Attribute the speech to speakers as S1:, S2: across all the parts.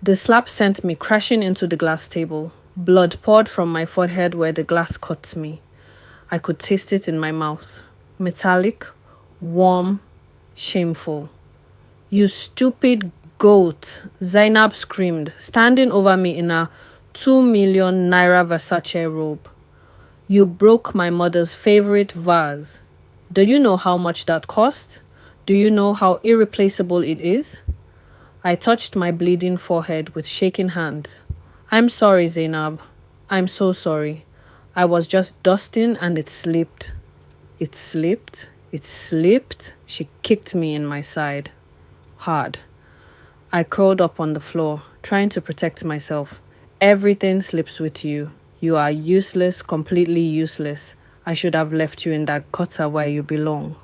S1: The slap sent me crashing into the glass table. Blood poured from my forehead where the glass cut me. I could taste it in my mouth. Metallic, warm, shameful. "You stupid goat," Zainab screamed, standing over me in a 2 million naira Versace robe. "You broke my mother's favorite vase. Do you know how much that cost? Do you know how irreplaceable it is?" I touched my bleeding forehead with shaking hands. "I'm sorry, Zainab. I'm so sorry. I was just dusting and it slipped." It slipped. It slipped. She kicked me in my side. Hard. I curled up on the floor, trying to protect myself. "Everything slips with you. You are useless, completely useless. I should have left you in that gutter where you belong."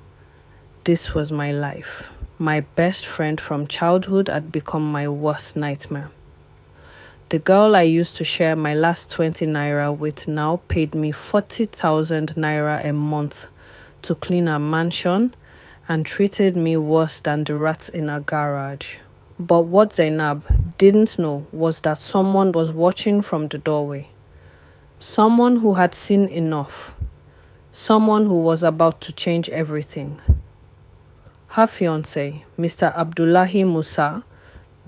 S1: This was my life. My best friend from childhood had become my worst nightmare. The girl I used to share my last 20 naira with now paid me 40,000 naira a month to clean her mansion and treated me worse than the rats in a garage. But what Zainab didn't know was that someone was watching from the doorway. Someone who had seen enough. Someone who was about to change everything. Her fiancé, Mr. Abdullahi Musa,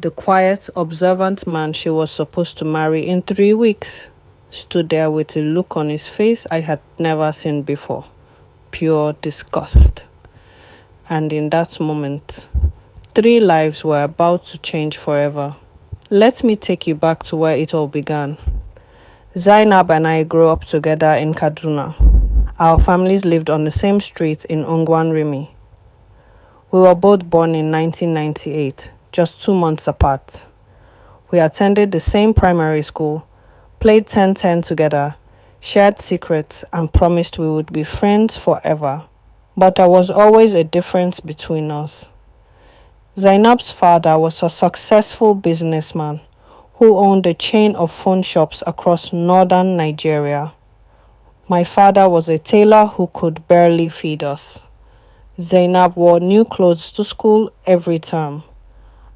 S1: the quiet, observant man she was supposed to marry in 3 weeks, stood there with a look on his face I had never seen before. Pure disgust. And in that moment, 3 lives were about to change forever. Let me take you back to where it all began. Zainab and I grew up together in Kaduna. Our families lived on the same street in Ongwan Rimi. We were both born in 1998, just 2 months apart. We attended the same primary school, played 10-10 together, shared secrets, and promised we would be friends forever. But there was always a difference between us. Zainab's father was a successful businessman who owned a chain of phone shops across northern Nigeria. My father was a tailor who could barely feed us. Zainab wore new clothes to school every term.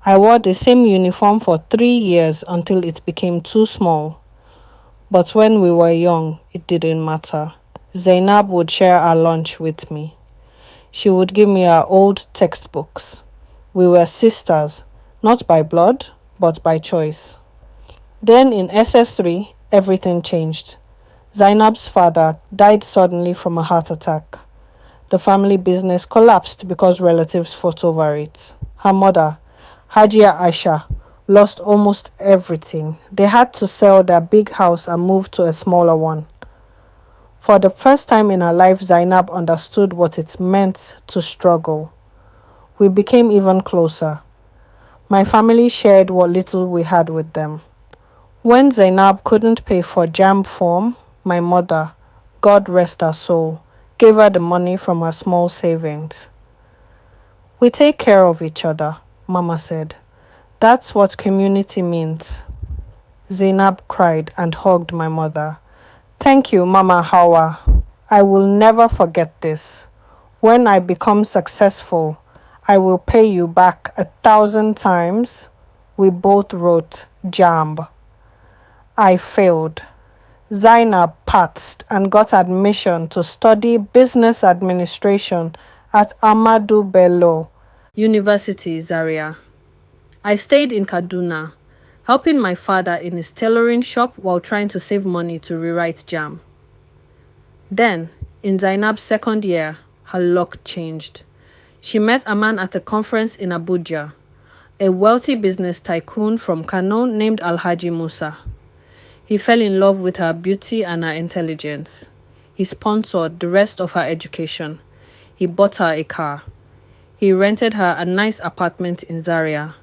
S1: I wore the same uniform for 3 years until it became too small. But when we were young, it didn't matter. Zainab would share her lunch with me. She would give me her old textbooks. We were sisters, not by blood, but by choice. Then in SS3, everything changed. Zainab's father died suddenly from a heart attack. The family business collapsed because relatives fought over it. Her mother, Hajia Aisha, lost almost everything. They had to sell their big house and move to a smaller one. For the first time in her life, Zainab understood what it meant to struggle. We became even closer. My family shared what little we had with them. When Zainab couldn't pay for JAMB form, my mother, God rest her soul, gave her the money from her small savings. "We take care of each other," Mama said. "That's what community means." Zainab cried and hugged my mother. "Thank you, Mama Hawa. I will never forget this. When I become successful, I will pay you back 1,000 times." We both wrote JAMB. I failed. Zainab passed and got admission to study business administration at Ahmadu Bello University, Zaria. I stayed in Kaduna, helping my father in his tailoring shop while trying to save money to rewrite JAMB. Then, in Zainab's second year, her luck changed. She met a man at a conference in Abuja, a wealthy business tycoon from Kano named Alhaji Musa. He fell in love with her beauty and her intelligence. He sponsored the rest of her education. He bought her a car. He rented her a nice apartment in Zaria.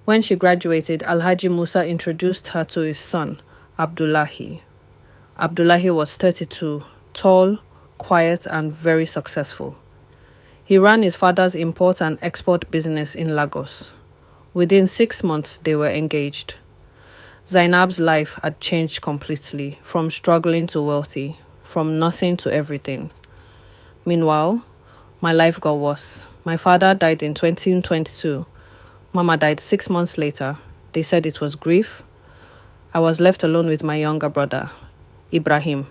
S1: When she graduated, Alhaji Musa introduced her to his son, Abdullahi. Abdullahi was 32, tall, quiet, and very successful. He ran his father's import and export business in Lagos. Within 6 months, they were engaged. Zainab's life had changed completely, from struggling to wealthy, from nothing to everything. Meanwhile, my life got worse. My father died in 2022. Mama died 6 months later. They said it was grief. I was left alone with my younger brother, Ibrahim,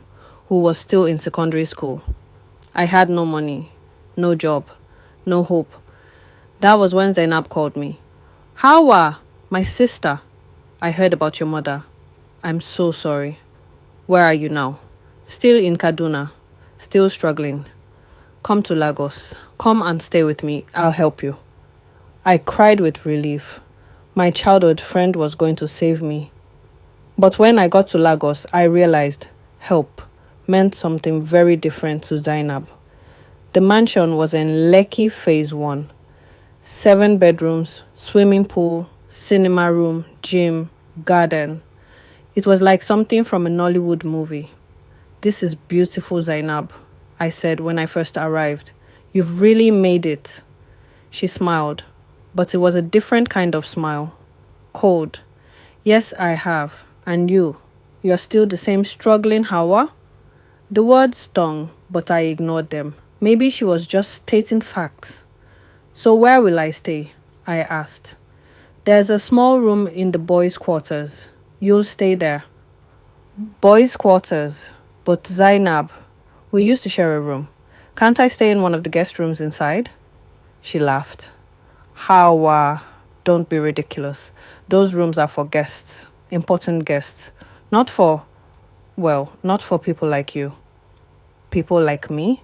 S1: who was still in secondary school. I had no money, no job, no hope. That was when Zainab called me. Hawa, my sister. I heard about your mother. I'm so sorry. Where are you now? Still in Kaduna. Still struggling. Come to Lagos. Come and stay with me. I'll help you. I cried with relief. My childhood friend was going to save me. But when I got to Lagos, I realized help meant something very different to Zainab. The mansion was in Lekki Phase 1. 7 bedrooms, swimming pool, cinema room, gym, garden. It was like something from a Nollywood movie. This is beautiful, Zainab, I said when I first arrived. You've really made it. She smiled, but it was a different kind of smile. Cold. Yes, I have. And you're still the same struggling Hawa? The words stung, but I ignored them. Maybe she was just stating facts. So where will I stay? I asked. There's a small room in the boys' quarters. You'll stay there. Boys' quarters? But Zainab, we used to share a room. Can't I stay in one of the guest rooms inside? She laughed. Hawa, don't be ridiculous. Those rooms are for guests, important guests. Not for people like you. People like me?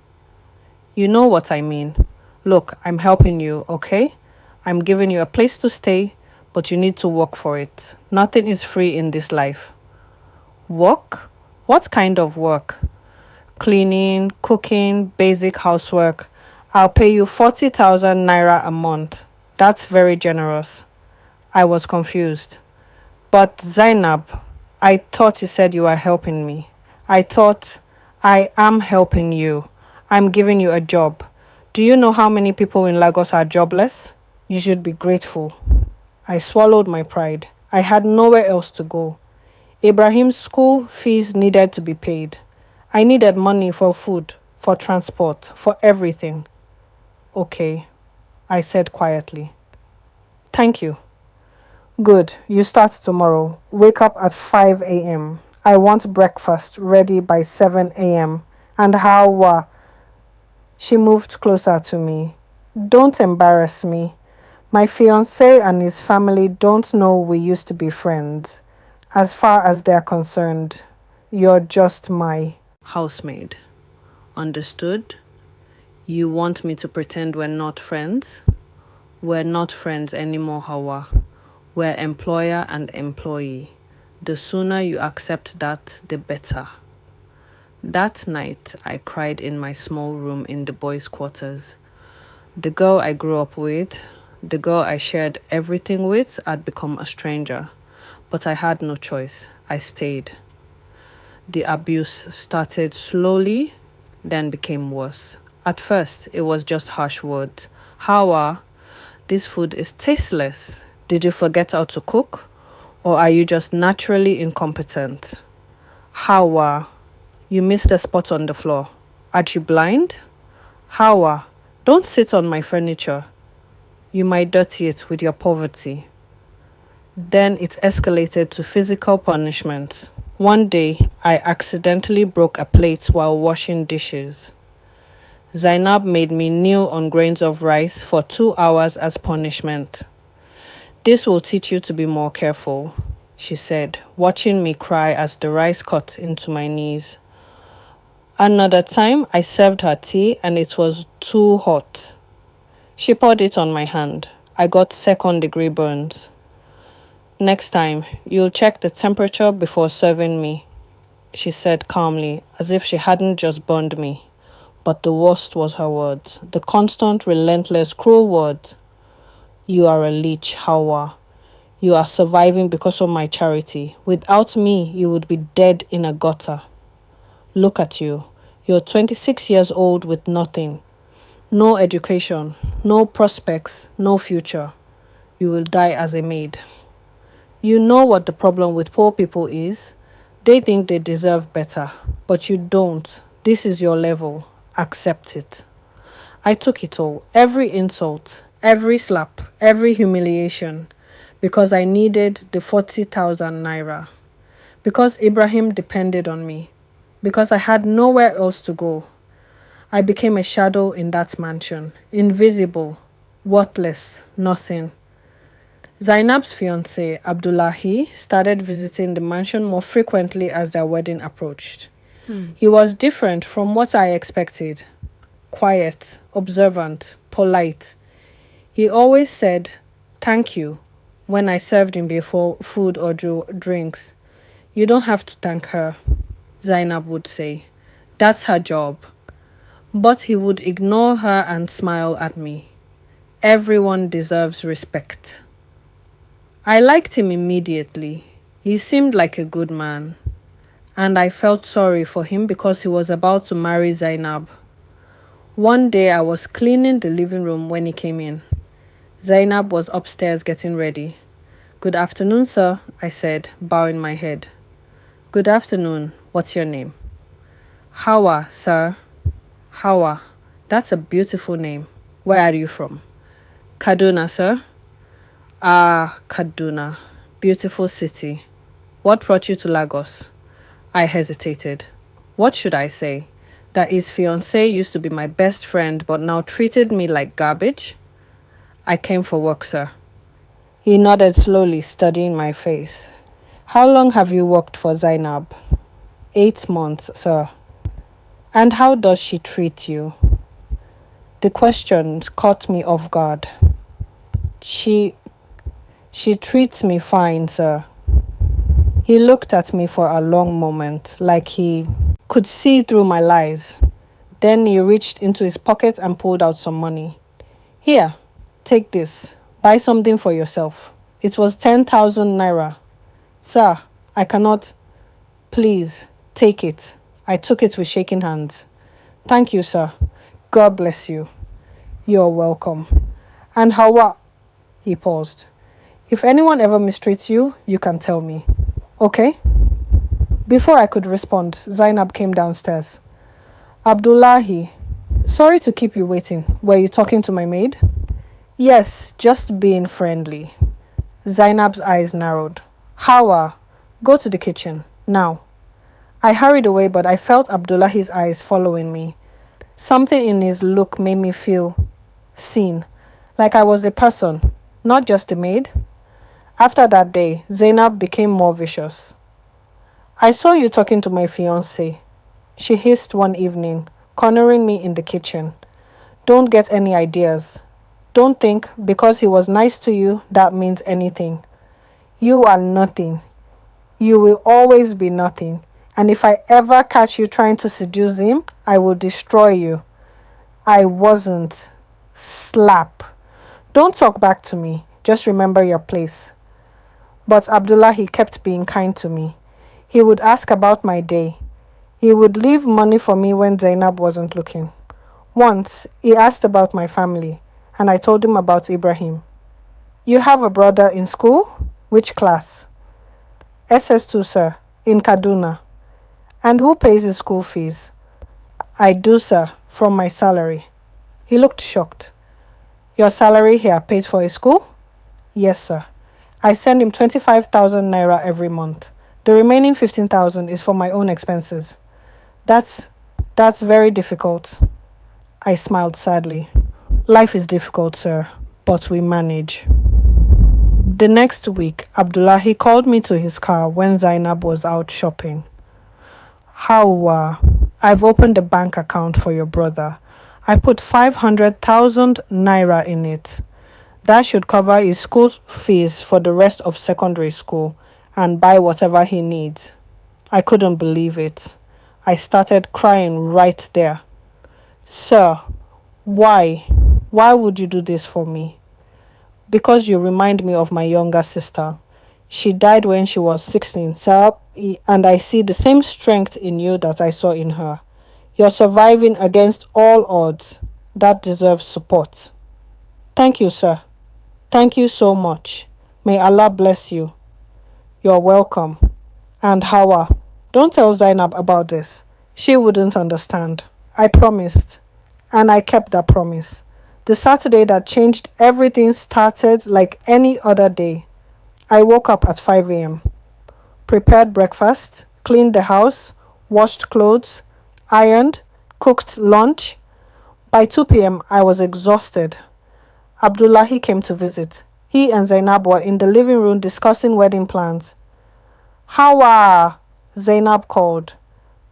S1: You know what I mean. Look, I'm helping you, okay? I'm giving you a place to stay, but you need to work for it. Nothing is free in this life. Work? What kind of work? Cleaning, cooking, basic housework. I'll pay you 40,000 naira a month. That's very generous. I was confused. But Zainab, I thought you said you were helping me. I thought I am helping you. I'm giving you a job. Do you know how many people in Lagos are jobless? You should be grateful. I swallowed my pride. I had nowhere else to go. Ibrahim's school fees needed to be paid. I needed money for food, for transport, for everything. Okay, I said quietly. Thank you. Good, you start tomorrow. Wake up at 5 a.m. I want breakfast ready by 7 a.m. And Hawa? She moved closer to me. Don't embarrass me. My fiancé and his family don't know we used to be friends. As far as they're concerned, you're just my housemaid. Understood? You want me to pretend we're not friends? We're not friends anymore, Hawa. We're employer and employee. The sooner you accept that, the better. That night, I cried in my small room in the boys' quarters. The girl I grew up with, the girl I shared everything with, had become a stranger. But I had no choice. I stayed. The abuse started slowly, then became worse. At first, it was just harsh words. Hawa, this food is tasteless. Did you forget how to cook? Or are you just naturally incompetent? Hawa, you missed a spot on the floor. Are you blind? Hawa, don't sit on my furniture. You might dirty it with your poverty. Then it escalated to physical punishment. One day, I accidentally broke a plate while washing dishes. Zainab made me kneel on grains of rice for 2 hours as punishment. This will teach you to be more careful, she said, watching me cry as the rice cut into my knees. Another time, I served her tea and it was too hot. She poured it on my hand. I got second-degree burns. Next time, you'll check the temperature before serving me, she said calmly, as if she hadn't just burned me. But the worst was her words, the constant, relentless, cruel words. You are a leech, Hawa. You are surviving because of my charity. Without me, you would be dead in a gutter. Look at you. You're 26 years old with nothing. No education, no prospects, no future. You will die as a maid. You know what the problem with poor people is? They think they deserve better, but you don't. This is your level. Accept it. I took it all. Every insult, every slap, every humiliation. because I needed the 40,000 naira, because Ibrahim depended on me, because I had nowhere else to go. I became a shadow in that mansion, invisible, worthless, nothing. Zainab's fiancé, Abdullahi, started visiting the mansion more frequently as their wedding approached. He was different from what I expected. Quiet, observant, polite. He always said, "Thank you," when I served him before food or drinks. "You don't have to thank her," Zainab would say. "That's her job." But he would ignore her and smile at me. Everyone deserves respect. I liked him immediately. He seemed like a good man. And I felt sorry for him because he was about to marry Zainab. One day I was cleaning the living room when he came in. Zainab was upstairs getting ready. "Good afternoon, sir," I said, bowing my head. "Good afternoon. What's your name?" "Hawa, sir." "Hawa. That's a beautiful name. Where are you from?" "Kaduna, sir." "Ah, Kaduna. Beautiful city. What brought you to Lagos?" I hesitated. What should I say? That his fiancée used to be my best friend but now treated me like garbage? "I came for work, sir." He nodded slowly, studying my face. "How long have you worked for Zainab?" 8 months, sir." "And how does she treat you?" The question caught me off guard. She treats me fine, sir." He looked at me for a long moment, like he could see through my lies. Then he reached into his pocket and pulled out some money. "Here, take this. Buy something for yourself." It was 10,000 naira. "Sir, I cannot." "Please, take it." I took it with shaking hands. "Thank you, sir. God bless you." "You're welcome." "And Hawa," he paused. "If anyone ever mistreats you, you can tell me. Okay?" Before I could respond, Zainab came downstairs. "Abdullahi, sorry to keep you waiting. Were you talking to my maid?" "Yes, just being friendly." Zainab's eyes narrowed. "Hawa, go to the kitchen, now." I hurried away, but I felt Abdullahi's eyes following me. Something in his look made me feel seen, like I was a person, not just a maid. After that day, Zainab became more vicious. "I saw you talking to my fiancé," she hissed one evening, cornering me in the kitchen. "Don't get any ideas. Don't think because he was nice to you that means anything. You are nothing. You will always be nothing. And if I ever catch you trying to seduce him, I will destroy you." I wasn't. Slap. "Don't talk back to me. Just remember your place." But Abdullahi kept being kind to me. He would ask about my day. He would leave money for me when Zainab wasn't looking. Once, he asked about my family, and I told him about Ibrahim. "You have a brother in school? Which class?" "SS2, sir, in Kaduna." "And who pays his school fees?" "I do, sir, from my salary." He looked shocked. "Your salary here pays for his school?" "Yes, sir. I send him 25,000 naira every month. The remaining 15,000 is for my own expenses." That's very difficult." I smiled sadly. "Life is difficult, sir, but we manage." The next week, Abdullahi called me to his car when Zainab was out shopping. "Hawa, I've opened a bank account for your brother. I put 500,000 naira in it. That should cover his school fees for the rest of secondary school and buy whatever he needs." I couldn't believe it. I started crying right there. "Sir, why? Why would you do this for me?" "Because you remind me of my younger sister. She died when she was 16, sir, and I see the same strength in you that I saw in her. You're surviving against all odds. That deserves support." "Thank you, sir. Thank you so much. May Allah bless you." "You're welcome. And Hawa, don't tell Zainab about this. She wouldn't understand." I promised. And I kept that promise. The Saturday that changed everything started like any other day. I woke up at 5 a.m., prepared breakfast, cleaned the house, washed clothes, ironed, cooked lunch. By 2 p.m., I was exhausted. Abdullahi came to visit. He and Zainab were in the living room discussing wedding plans. Hawa, Zainab called.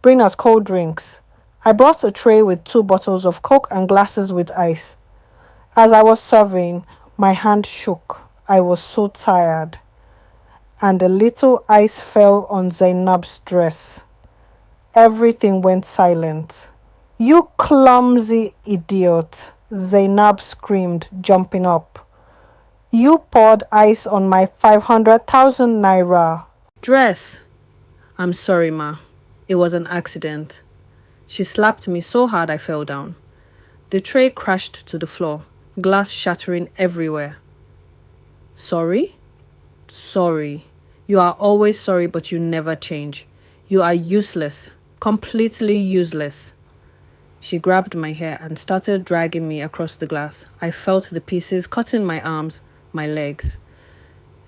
S1: Bring us cold drinks. I brought a tray with 2 bottles of Coke and glasses with ice. As I was serving, my hand shook. I was so tired. And a little ice fell on Zainab's dress. Everything went silent. You clumsy idiot, Zainab screamed, jumping up. You poured ice on my 500,000 naira. Dress. I'm sorry, Ma. It was an accident. She slapped me so hard I fell down. The tray crashed to the floor, glass shattering everywhere. Sorry? Sorry. You are always sorry, but you never change. You are useless. Completely useless. She grabbed my hair and started dragging me across the glass. I felt the pieces cutting my arms, my legs.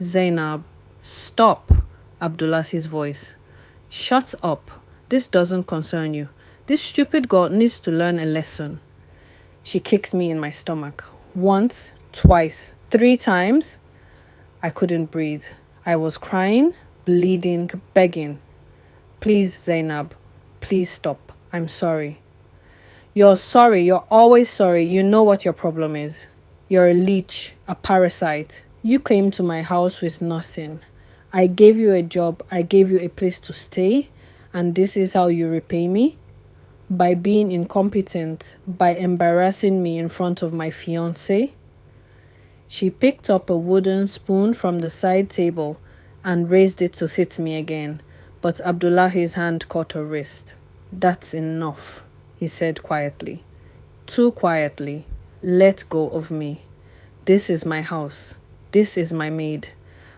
S1: Zainab, stop, Abdullah's voice. Shut up. This doesn't concern you. This stupid girl needs to learn a lesson. She kicked me in my stomach. Once, twice, 3 times. I couldn't breathe. I was crying, bleeding, begging. Please, Zainab, please stop. I'm sorry. You're sorry. You're always sorry. You know what your problem is. You're a leech, a parasite. You came to my house with nothing. I gave you a job. I gave you a place to stay. And this is how you repay me? By being incompetent, by embarrassing me in front of my fiancé? She picked up a wooden spoon from the side table and raised it to hit me again, but Abdullahi's hand caught her wrist. That's enough, he said quietly. Too quietly. Let go of me. This is my house. This is my maid.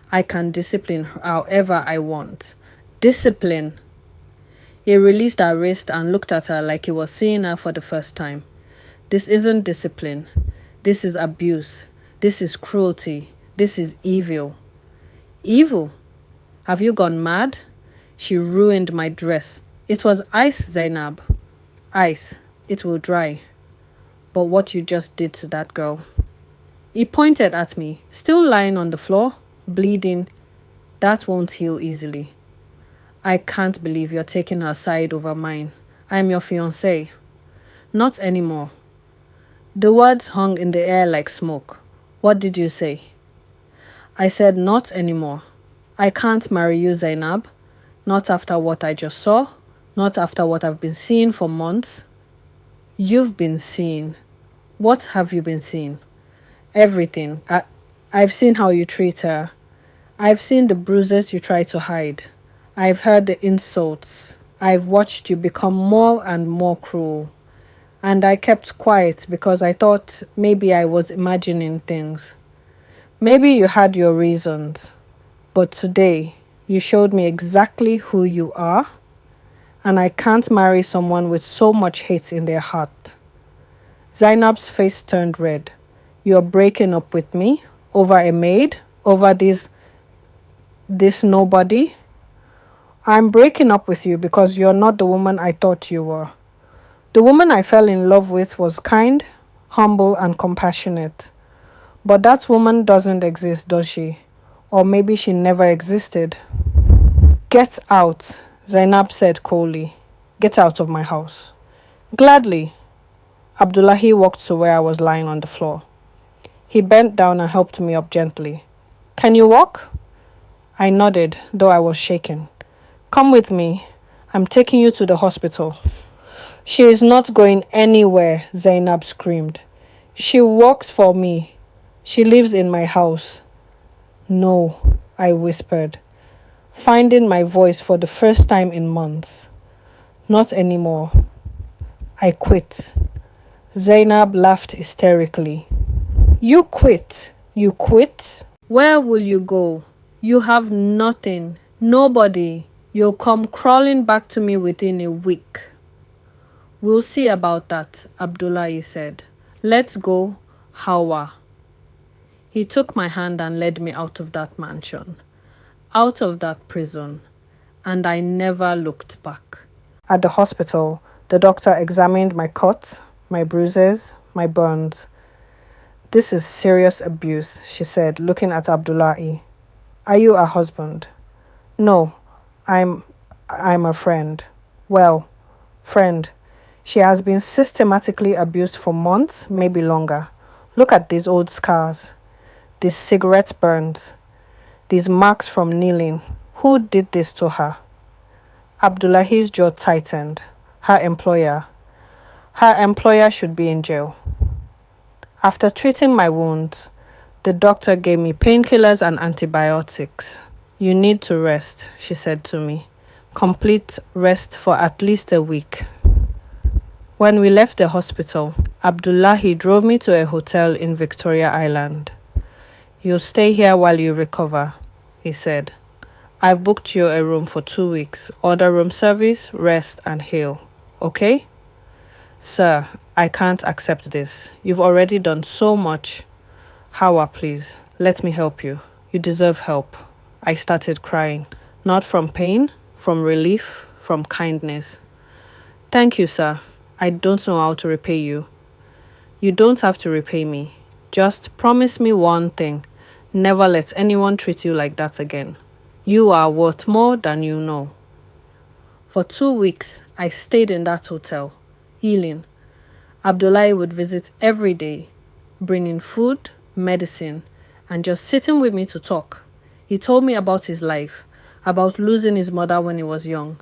S1: I can discipline her however I want. Discipline. He released her wrist and looked at her like he was seeing her for the first time. This isn't discipline. This is abuse. This is cruelty. This is evil. Evil? Have you gone mad? She ruined my dress. It was ice, Zainab. Ice. It will dry. But what you just did to that girl. He pointed at me, still lying on the floor, bleeding. That won't heal easily. I can't believe you're taking her side over mine. I'm your fiancé. Not anymore. The words hung in the air like smoke. What did you say? I said not anymore. I can't marry you, Zainab. Not after what I just saw. Not after what I've been seeing for months. You've been seeing. What have you been seeing? Everything. I've seen how you treat her. I've seen the bruises you try to hide. I've heard the insults. I've watched you become more and more cruel. And I kept quiet because I thought maybe I was imagining things. Maybe you had your reasons. But today, you showed me exactly who you are. And I can't marry someone with so much hate in their heart. Zainab's face turned red. You're breaking up with me over a maid, over this nobody. I'm breaking up with you because you're not the woman I thought you were. The woman I fell in love with was kind, humble, and compassionate. But that woman doesn't exist, does she? Or maybe she never existed. Get out, Zainab said coldly. Get out of my house. Gladly. Abdullahi walked to where I was lying on the floor. He bent down and helped me up gently. Can you walk? I nodded, though I was shaking. Come with me. I'm taking you to the hospital. She is not going anywhere, Zainab screamed. She works for me. She lives in my house. No, I whispered, finding my voice for the first time in months. Not anymore. I quit. Zainab laughed hysterically. You quit? You quit? Where will you go? You have nothing. Nobody. You'll come crawling back to me within a week. We'll see about that, Abdullahi said. Let's go, Hawa. He took my hand and led me out of that mansion. out of that prison, and I never looked back. At the hospital, the doctor examined my cuts, my bruises, my burns. "This is serious abuse," she said, looking at Abdullahi. "Are you a husband?" "No, I'm a friend." "Well, friend, she has been systematically abused for months, maybe longer. Look at these old scars, these cigarette burns, these marks from kneeling. Who did this to her?" Abdullahi's jaw tightened. Her employer. Her employer should be in jail. After treating my wounds, the doctor gave me painkillers and antibiotics. "You need to rest," she said to me. "Complete rest for at least a week." When we left the hospital, Abdullahi drove me to a hotel in Victoria Island. "You'll stay here while you recover," he said. "I've booked you a room for 2 weeks. Order room service, rest, and heal. Okay?" "Sir, I can't accept this. You've already done so much." "Hawa, please, let me help you. You deserve help." I started crying, not from pain, from relief, from kindness. "Thank you, sir. I don't know how to repay you." "You don't have to repay me. Just promise me one thing. Never let anyone treat you like that again. You are worth more than you know." For 2 weeks, I stayed in that hotel, healing. Abdullahi would visit every day, bringing food, medicine, and just sitting with me to talk. He told me about his life, about losing his mother when he was young,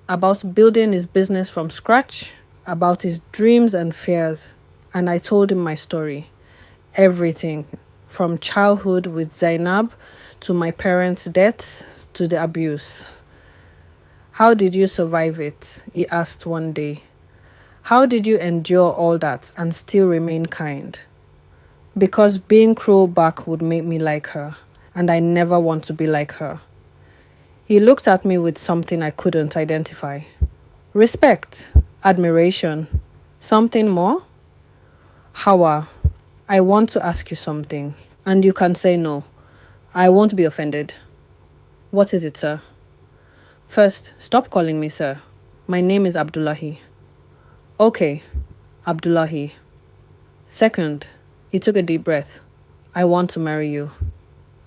S1: about building his business from scratch, about his dreams and fears. And I told him my story, everything, from childhood with Zainab to my parents' deaths to the abuse. "How did you survive it?" he asked one day. "How did you endure all that and still remain kind?" "Because being cruel back would make me like her, and I never want to be like her." He looked at me with something I couldn't identify. Respect, admiration, something more? "Hawa, I want to ask you something, and you can say no. I won't be offended." "What is it, sir?" "First, stop calling me sir. My name is Abdullahi." "Okay, Abdullahi." "Second," he took a deep breath, "I want to marry you."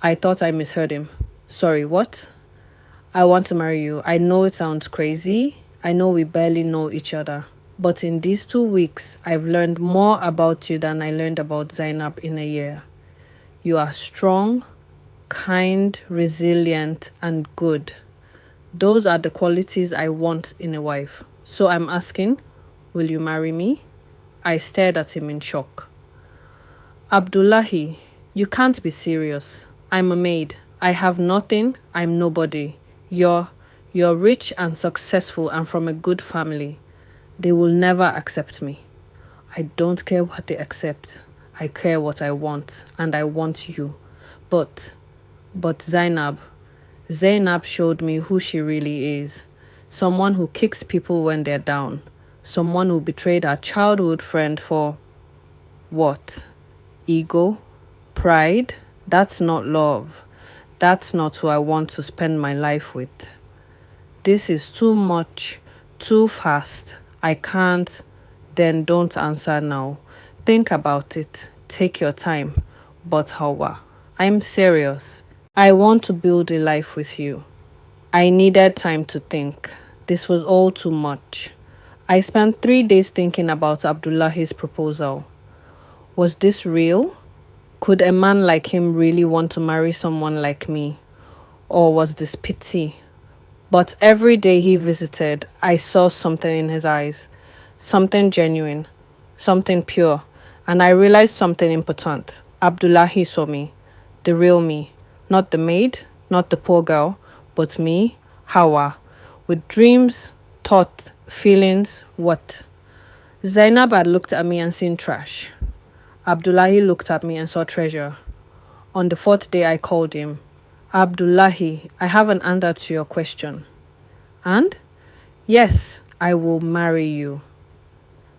S1: I thought I misheard him. "Sorry, what?" "I want to marry you. I know it sounds crazy. I know we barely know each other. But in these 2 weeks, I've learned more about you than I learned about Zainab in a year. You are strong, kind, resilient, and good. Those are the qualities I want in a wife. So I'm asking, will you marry me?" I stared at him in shock. "Abdullahi, you can't be serious. I'm a maid. I have nothing. I'm nobody. You're rich and successful and from a good family. They will never accept me." "I don't care what they accept. I care what I want, and I want you. But Zainab showed me who she really is. Someone who kicks people when they're down. Someone who betrayed her childhood friend for what? Ego? Pride? That's not love. That's not who I want to spend my life with. This is too much, too fast. I can't." "Then don't answer now. Think about it. Take your time. But Hawa, I'm serious. I want to build a life with you." I needed time to think. This was all too much. I spent 3 days thinking about Abdullahi's proposal. Was this real? Could a man like him really want to marry someone like me? Or was this pity? But every day he visited, I saw something in his eyes. Something genuine. Something pure. And I realized something important. Abdullahi saw me. The real me. Not the maid, not the poor girl, but me, Hawa. With dreams, thoughts, feelings, what? Zainab had looked at me and seen trash. Abdullahi looked at me and saw treasure. On the 4th day, I called him. "Abdullahi, I have an answer to your question." "And?" "Yes, I will marry you."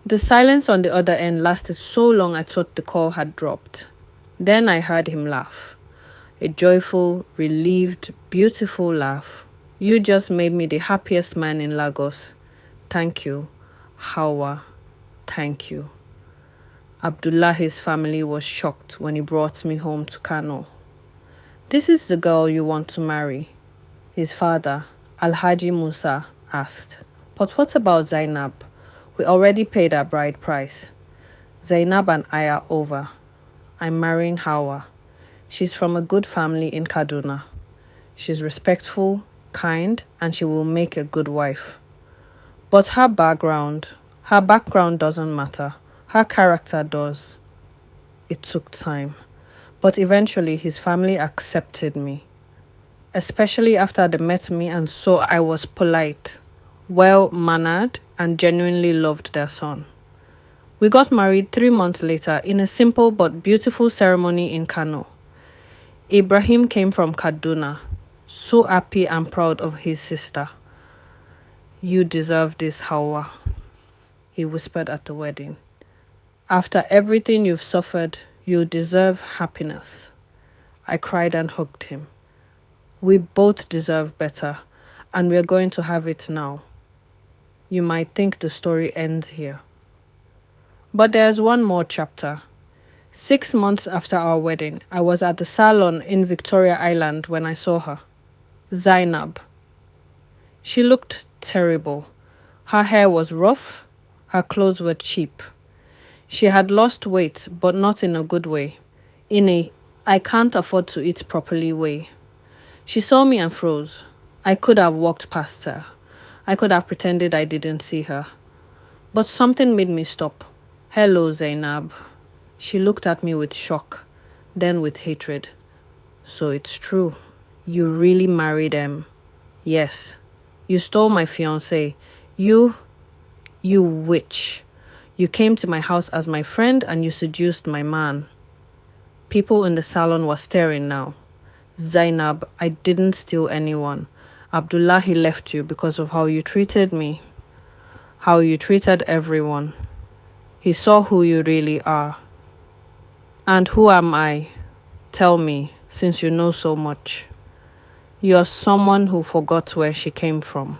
S1: The silence on the other end lasted so long I thought the call had dropped. Then I heard him laugh. A joyful, relieved, beautiful laugh. You just made me the happiest man in Lagos. Thank you, Hawa. Thank you. Abdullahi's family was shocked when he brought me home to Kano. This is the girl you want to marry? His father, Alhaji Musa, asked. But what about Zainab? We already paid our bride price. Zainab and I are over. I'm marrying Hawa. She's from a good family in Kaduna. She's respectful, kind, and she will make a good wife. But her background doesn't matter. Her character does. It took time. But eventually his family accepted me. Especially after they met me and saw I was polite, well-mannered, and genuinely loved their son. We got married 3 months later in a simple but beautiful ceremony in Kano. Ibrahim came from Kaduna, so happy and proud of his sister. You deserve this, Hawa, he whispered at the wedding. After everything you've suffered, you deserve happiness. I cried and hugged him. We both deserve better, and we're going to have it now. You might think the story ends here. But there's one more chapter. 6 months after our wedding, I was at the salon in Victoria Island when I saw her. Zainab. She looked terrible. Her hair was rough. Her clothes were cheap. She had lost weight, but not in a good way. In a, I can't afford to eat properly way. She saw me and froze. I could have walked past her. I could have pretended I didn't see her. But something made me stop. Hello, Zainab. She looked at me with shock, then with hatred. So it's true. You really married him. Yes. You stole my fiancé. You witch. You came to my house as my friend and you seduced my man. People in the salon were staring now. Zainab, I didn't steal anyone. Abdullahi left you because of how you treated me. How you treated everyone. He saw who you really are. And who am I? Tell me, since you know so much. You're someone who forgot where she came from.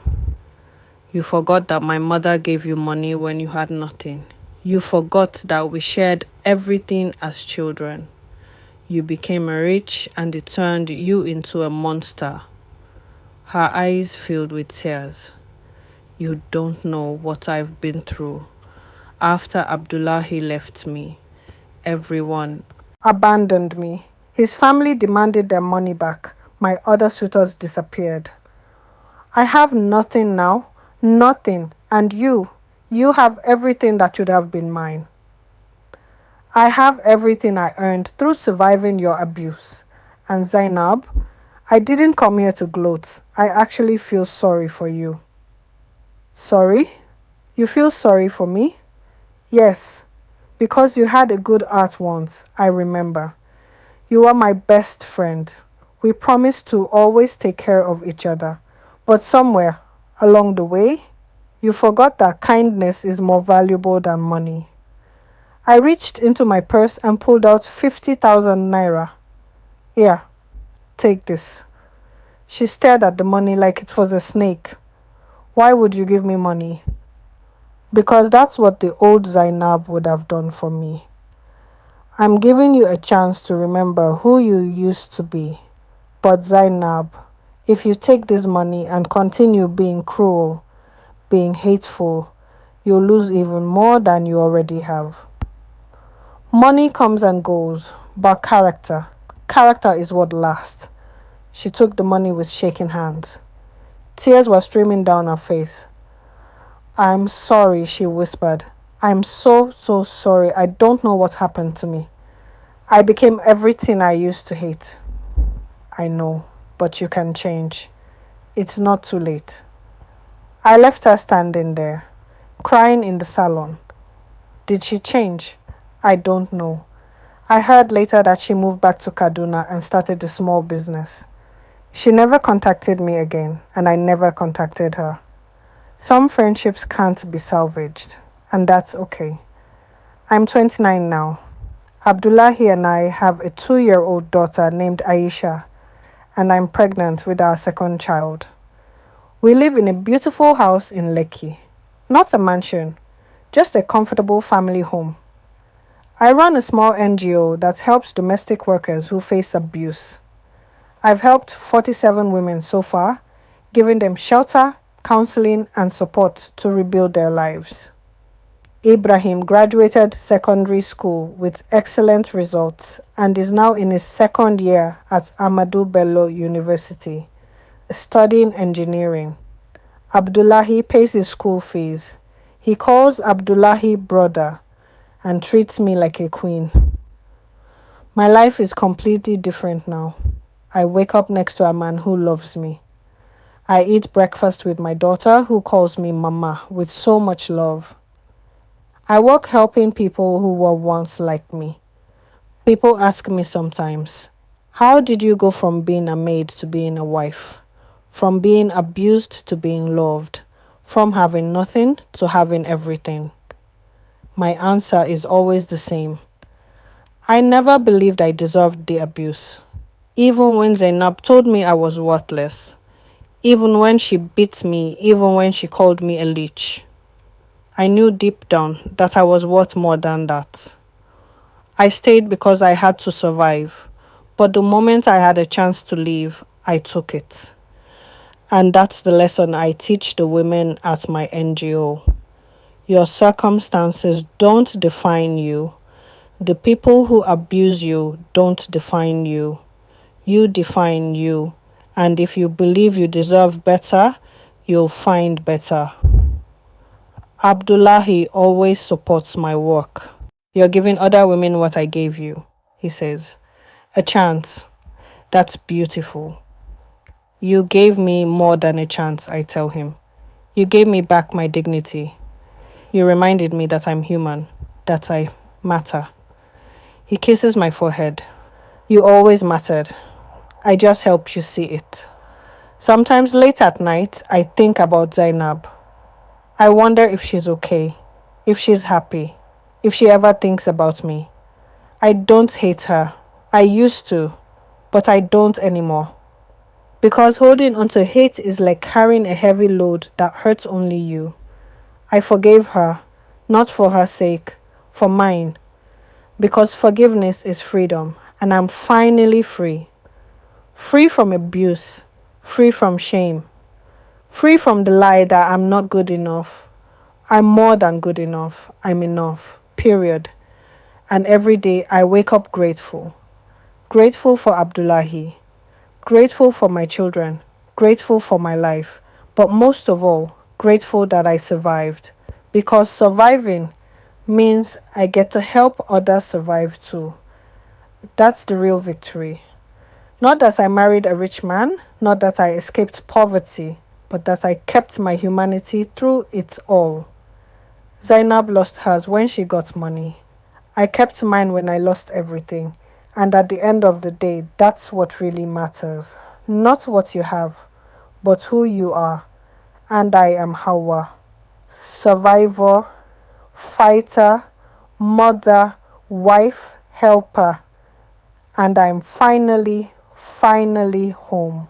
S1: You forgot that my mother gave you money when you had nothing. You forgot that we shared everything as children. You became rich and it turned you into a monster. Her eyes filled with tears. You don't know what I've been through. After Abdullahi left me, everyone abandoned me. His family demanded their money back. My other suitors disappeared. I have nothing now. Nothing. And you have everything that should have been mine. I have everything I earned through surviving your abuse. And Zainab, I didn't come here to gloat. I actually feel sorry for you. Sorry? You feel sorry for me? Yes, because you had a good heart once, I remember. You are my best friend. We promised to always take care of each other. But somewhere along the way, you forgot that kindness is more valuable than money. I reached into my purse and pulled out 50,000 naira. Here, take this. She stared at the money like it was a snake. Why would you give me money? Because that's what the old Zainab would have done for me. I'm giving you a chance to remember who you used to be. But Zainab, if you take this money and continue being cruel, being hateful, you'll lose even more than you already have. Money comes and goes, but character is what lasts. She took the money with shaking hands. Tears were streaming down her face. I'm sorry, she whispered. I'm so sorry. I don't know what happened to me. I became everything I used to hate. I know, but you can change. It's not too late. I left her standing there, crying in the salon. Did she change? I don't know. I heard later that she moved back to Kaduna and started a small business. She never contacted me again, and I never contacted her. Some friendships can't be salvaged, and that's okay. I'm 29 now. Abdullahi and I have a 2-year-old daughter named Aisha, and I'm pregnant with our second child. We live in a beautiful house in Lekki. Not a mansion, just a comfortable family home. I run a small NGO that helps domestic workers who face abuse. I've helped 47 women so far, giving them shelter, counseling, and support to rebuild their lives. Ibrahim graduated secondary school with excellent results and is now in his second year at Ahmadu Bello University, studying engineering. Abdullahi pays his school fees. He calls Abdullahi brother and treats me like a queen. My life is completely different now. I wake up next to a man who loves me. I eat breakfast with my daughter who calls me mama with so much love. I work helping people who were once like me. People ask me sometimes, how did you go from being a maid to being a wife? From being abused to being loved? From having nothing to having everything? My answer is always the same. I never believed I deserved the abuse. Even when Zainab told me I was worthless. Even when she beat me, even when she called me a leech. I knew deep down that I was worth more than that. I stayed because I had to survive. But the moment I had a chance to leave, I took it. And that's the lesson I teach the women at my NGO. Your circumstances don't define you. The people who abuse you don't define you. You define you. And if you believe you deserve better, you'll find better. Abdullahi always supports my work. You're giving other women what I gave you, he says. A chance. That's beautiful. You gave me more than a chance, I tell him. You gave me back my dignity. You reminded me that I'm human, that I matter. He kisses my forehead. You always mattered. I just helped you see it. Sometimes late at night, I think about Zainab. I wonder if she's okay, if she's happy, if she ever thinks about me. I don't hate her. I used to, but I don't anymore. Because holding onto hate is like carrying a heavy load that hurts only you. I forgave her, not for her sake, for mine. Because forgiveness is freedom, and I'm finally free. Free from abuse, free from shame, free from the lie that I'm not good enough. I'm more than good enough. I'm enough, period. And every day I wake up grateful. Grateful for Abdullahi. Grateful for my children. Grateful for my life. But most of all, grateful that I survived, because surviving means I get to help others survive too. That's the real victory. Not that I married a rich man, not that I escaped poverty, but that I kept my humanity through it all. Zainab lost hers when she got money. I kept mine when I lost everything. And at the end of the day, that's what really matters. Not what you have, but who you are. And I am Hawa, survivor, fighter, mother, wife, helper. And I'm finally home.